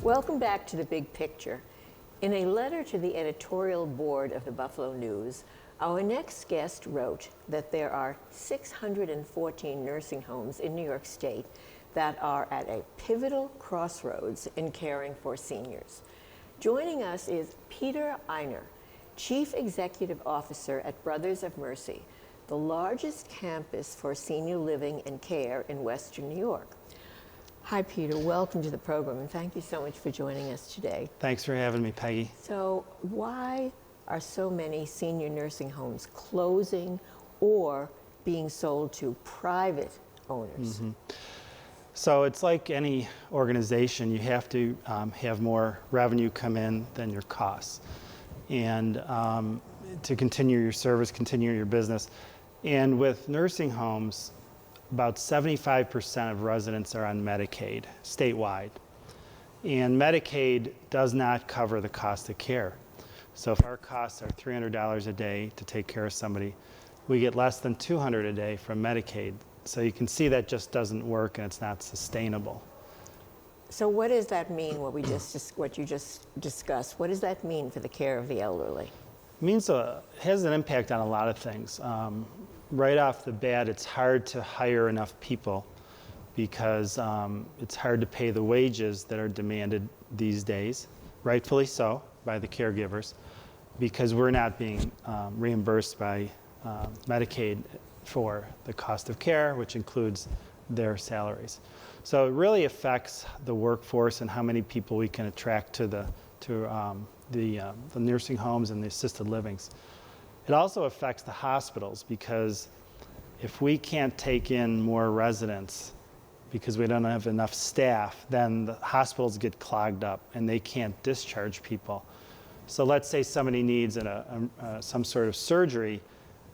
Welcome back to The Big Picture. In a letter to the editorial board of the Buffalo News, our next guest wrote that there are 614 nursing homes in New York State that are at a pivotal crossroads in caring for seniors. Joining us is Peter Eimer, Chief Executive Officer at Brothers of Mercy, the largest campus for senior living and care in Western New York. Hi, Peter. Welcome to the program, and thank you so much for joining us today. Thanks for having me, Peggy. So, why are so many senior nursing homes closing or being sold to private owners? Mm-hmm. So it's like any organization, you have to have more revenue come in than your costs, and to continue your service, continue your business. And with nursing homes, about 75% of residents are on Medicaid statewide. And Medicaid does not cover the cost of care. So if our costs are $300 a day to take care of somebody, we get less than $200 a day from Medicaid. So you can see that just doesn't work and it's not sustainable. So what does that mean, what you just discussed? What does that mean for the care of the elderly? It means it has an impact on a lot of things. Right off the bat, it's hard to hire enough people because it's hard to pay the wages that are demanded these days, rightfully so, by the caregivers, because we're not being reimbursed by Medicaid for the cost of care, which includes their salaries. So it really affects the workforce and how many people we can attract to the nursing homes and the assisted livings. It also affects the hospitals because if we can't take in more residents because we don't have enough staff, then the hospitals get clogged up and they can't discharge people. So let's say somebody needs some sort of surgery,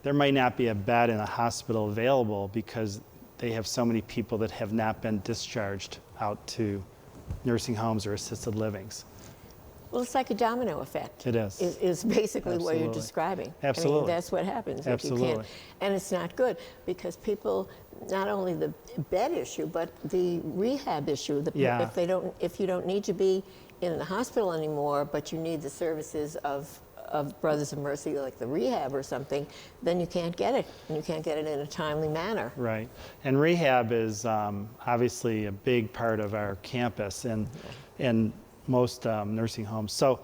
there might not be a bed in a hospital available because they have so many people that have not been discharged out to nursing homes or assisted livings. Well, it's like a domino effect. It is. Is basically Absolutely. what you're describing. Absolutely. I mean, that's what happens. Absolutely. If you can't. And it's not good because people, not only the bed issue, but the rehab issue. Yeah. If you don't need to be in the hospital anymore, but you need the services of Brothers of Mercy, like the rehab or something, then you can't get it, and you can't get it in a timely manner. Right, and rehab is obviously a big part of our campus and most nursing homes. So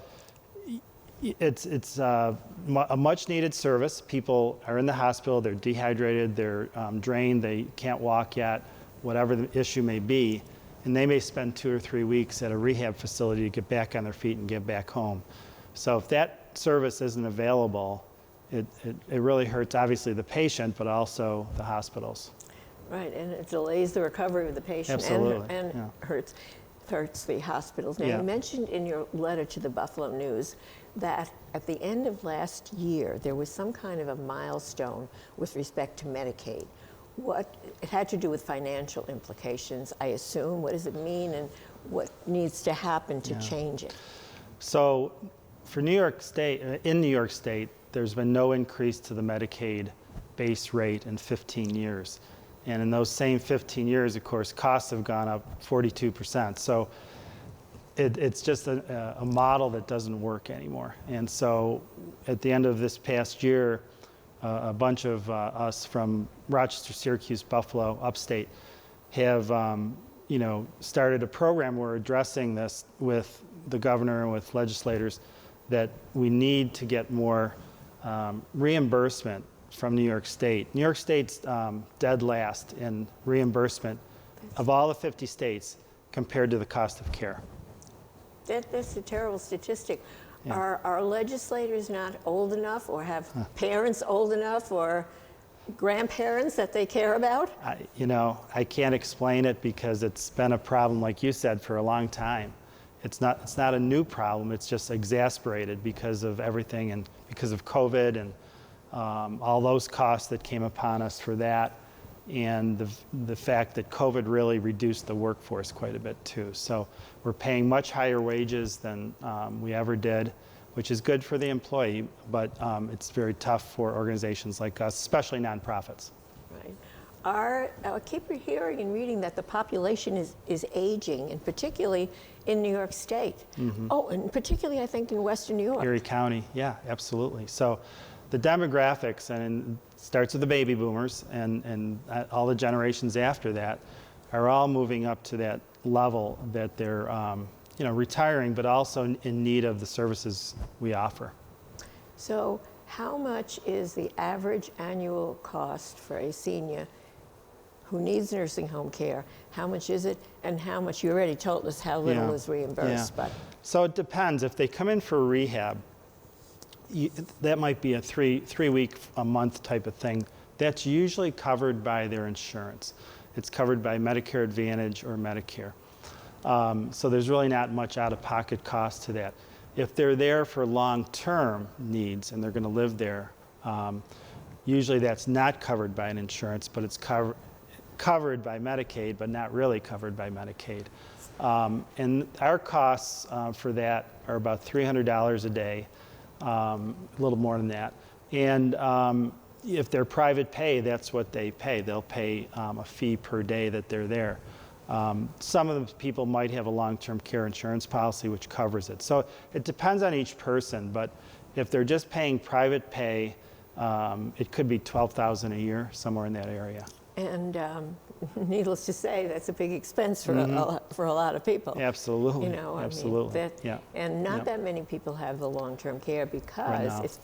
it's a much needed service. People are in the hospital, they're dehydrated, they're drained, they can't walk yet, whatever the issue may be, and they may spend 2 or 3 weeks at a rehab facility to get back on their feet and get back home. So if that service isn't available, it really hurts obviously the patient, but also the hospitals. Right, and it delays the recovery of the patient. Absolutely. and Yeah. hurts the hospitals. Now, Yeah. you mentioned in your letter to the Buffalo News that at the end of last year, there was some kind of a milestone with respect to Medicaid. It had to do with financial implications, I assume. What does it mean, and what needs to happen to change it? So for New York State, in New York State, there's been no increase to the Medicaid base rate in 15 years. And in those same 15 years, of course, costs have gone up 42%. So it's just a model that doesn't work anymore. And so at the end of this past year, a bunch of us from Rochester, Syracuse, Buffalo, upstate, have started a program. We're addressing this with the governor and with legislators that we need to get more reimbursement from New York State. New York State's dead last in reimbursement of all the 50 states compared to the cost of care. That's a terrible statistic. Yeah. Are legislators not old enough, or have parents old enough, or grandparents that they care about? I can't explain it because it's been a problem, like you said, for a long time. It's not a new problem. It's just exacerbated because of everything and because of COVID and all those costs that came upon us for that, and the fact that COVID really reduced the workforce quite a bit too. So we're paying much higher wages than we ever did, which is good for the employee, but it's very tough for organizations like us, especially nonprofits. Right. I keep hearing and reading that the population is aging, and particularly in New York State. Oh, and particularly I think in Western New York. Erie County, yeah, absolutely. So the demographics, and it starts with the baby boomers, and all the generations after that are all moving up to that level that they're retiring, but also in need of the services we offer. So how much is the average annual cost for a senior who needs nursing home care? How much is it, and how much? You already told us how little is reimbursed, but so it depends. If they come in for rehab, that might be a three week a month type of thing. That's usually covered by their insurance. It's covered by Medicare Advantage or Medicare. So there's really not much out-of-pocket cost to that. If they're there for long-term needs and they're going to live there, usually that's not covered by an insurance, but it's covered by Medicaid, but not really covered by Medicaid. And our costs for that are about $300 a day, a little more than that. And if they're private pay, that's what they pay. They'll pay a fee per day that they're there. Some of the people might have a long-term care insurance policy which covers it. So it depends on each person, but if they're just paying private pay, it could be $12,000 a year, somewhere in that area. And needless to say, that's a big expense for a lot of people. Absolutely. Absolutely. I mean, and not that many people have the long-term care because it's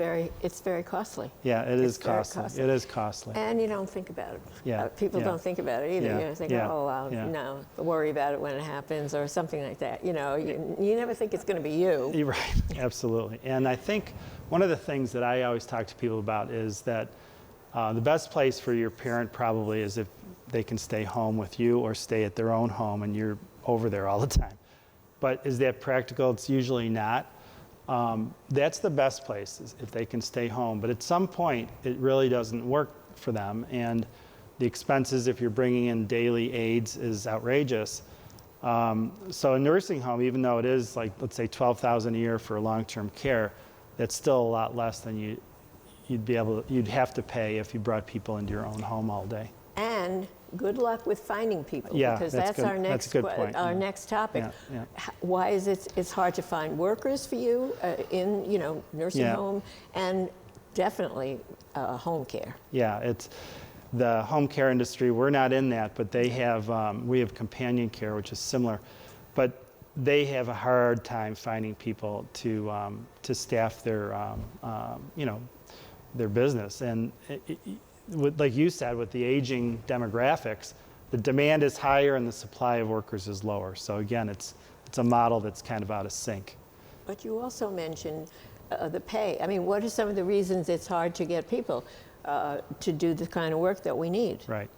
very costly. Yeah, it is costly. It is costly. And you don't think about it. Yeah. People don't think about it either. You think, no, worry about it when it happens or something like that. You never think it's going to be you. You're right. Absolutely. And I think one of the things that I always talk to people about is that the best place for your parent probably is if they can stay home with you or stay at their own home and you're over there all the time. But is that practical? It's usually not. That's the best place, is if they can stay home. But at some point, it really doesn't work for them. And the expenses, if you're bringing in daily aides, is outrageous. So a nursing home, even though it is like, let's say $12,000 a year for long-term care, that's still a lot less than you'd have to pay if you brought people into your own home all day. And good luck with finding people, Yeah, because that's that's good. our That's a good point. next topic. Yeah. Why is it's hard to find workers for you in nursing home and definitely home care? Yeah, it's the home care industry. We're not in that, but they have we have companion care, which is similar, but they have a hard time finding people to staff their their business. And like you said, with the aging demographics, the demand is higher and the supply of workers is lower. So again, it's a model that's kind of out of sync. But you also mentioned the pay. I mean, what are some of the reasons it's hard to get people to do the kind of work that we need? Right.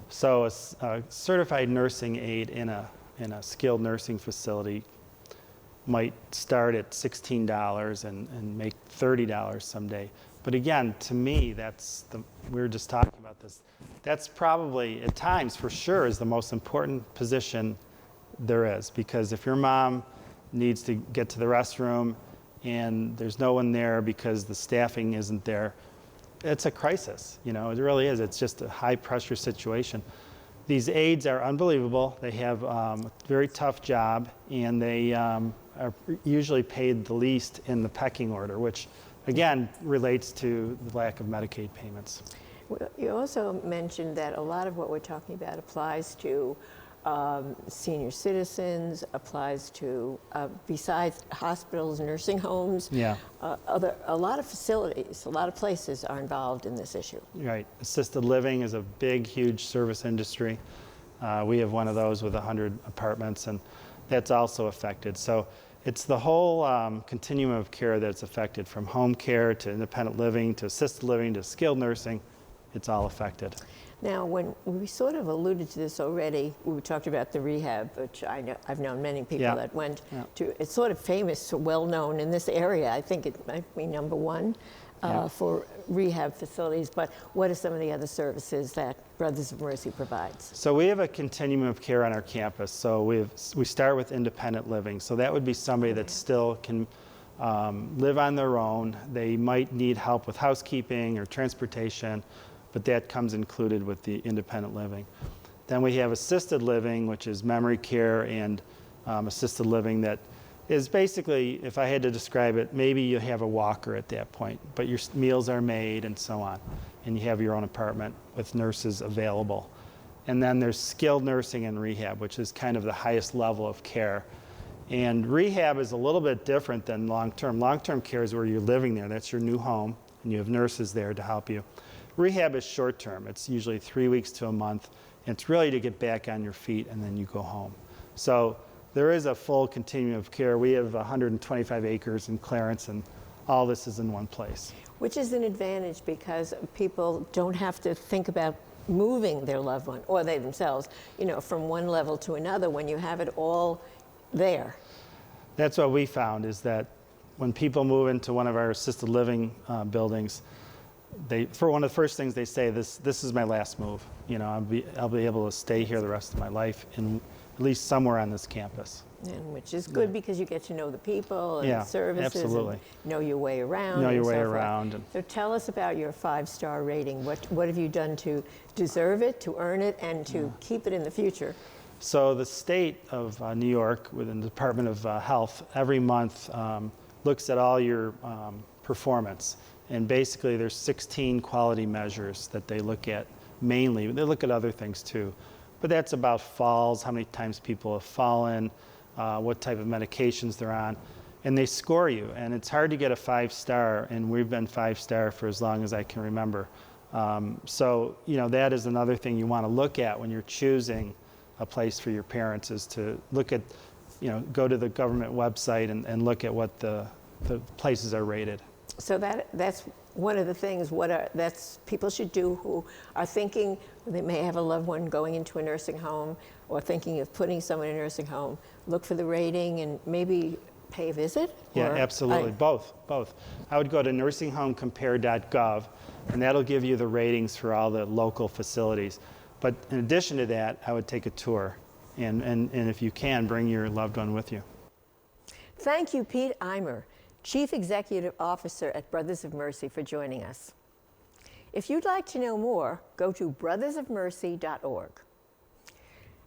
So a certified nursing aide in a skilled nursing facility might start at $16 and make $30 someday. But again, to me, we were just talking about this, that's probably, at times, for sure, is the most important position there is. Because if your mom needs to get to the restroom and there's no one there because the staffing isn't there, it's a crisis. It really is. It's just a high-pressure situation. These aides are unbelievable. They have a very tough job, and they are usually paid the least in the pecking order, which again relates to the lack of Medicaid payments. You also mentioned that a lot of what we're talking about applies to senior citizens, applies to, besides hospitals, nursing homes. Yeah. A lot of facilities, a lot of places are involved in this issue. Right. Assisted living is a big, huge service industry. We have one of those with 100 apartments, and that's also affected. So it's the whole continuum of care that's affected, from home care to independent living to assisted living to skilled nursing. It's all affected. Now, when we sort of alluded to this already, we talked about the rehab, which I've known many people that went to. It's sort of famous, well known in this area. I think it might be number one for rehab facilities. But what are some of the other services that Brothers of Mercy provides? So we have a continuum of care on our campus. So we start with independent living. So that would be somebody that still can live on their own. They might need help with housekeeping or transportation, but that comes included with the independent living. Then we have assisted living, which is memory care and assisted living that is basically, if I had to describe it, maybe you have a walker at that point, but your meals are made and so on, and you have your own apartment with nurses available. And then there's skilled nursing and rehab, which is kind of the highest level of care. And rehab is a little bit different than long-term. Long-term care is where you're living there. That's your new home, and you have nurses there to help you. Rehab is short-term. It's usually 3 weeks to a month, and it's really to get back on your feet, and then you go home. So there is a full continuum of care. We have 125 acres in Clarence, and all this is in one place. Which is an advantage because people don't have to think about moving their loved one, or they themselves, you know, from one level to another when you have it all there. That's what we found, is that when people move into one of our assisted living buildings, for one of the first things they say, this is my last move. You know, I'll be able to stay here the rest of my life, in at least somewhere on this campus. And which is good because you get to know the people and the services, absolutely. And know your way around. Know your and way so around. forth. So tell us about your 5-star rating. What have you done to deserve it, to earn it, and to keep it in the future? So the state of New York, within the Department of Health, every month looks at all your performance. And basically there's 16 quality measures that they look at mainly. They look at other things too. But that's about falls, how many times people have fallen, what type of medications they're on. And they score you. And it's hard to get a 5-star, and we've been 5-star for as long as I can remember. So, you know, that is another thing you want to look at when you're choosing a place for your parents, is to look at, you know, go to the government website and look at what the places are rated. So that's one of the things that's people should do who are thinking they may have a loved one going into a nursing home or thinking of putting someone in a nursing home. Look for the rating and maybe pay a visit? Yeah, absolutely. Both. I would go to nursinghomecompare.gov, and that'll give you the ratings for all the local facilities. But in addition to that, I would take a tour, and if you can, bring your loved one with you. Thank you, Pete Eimer, Chief Executive Officer at Brothers of Mercy, for joining us. If you'd like to know more, go to brothersofmercy.org.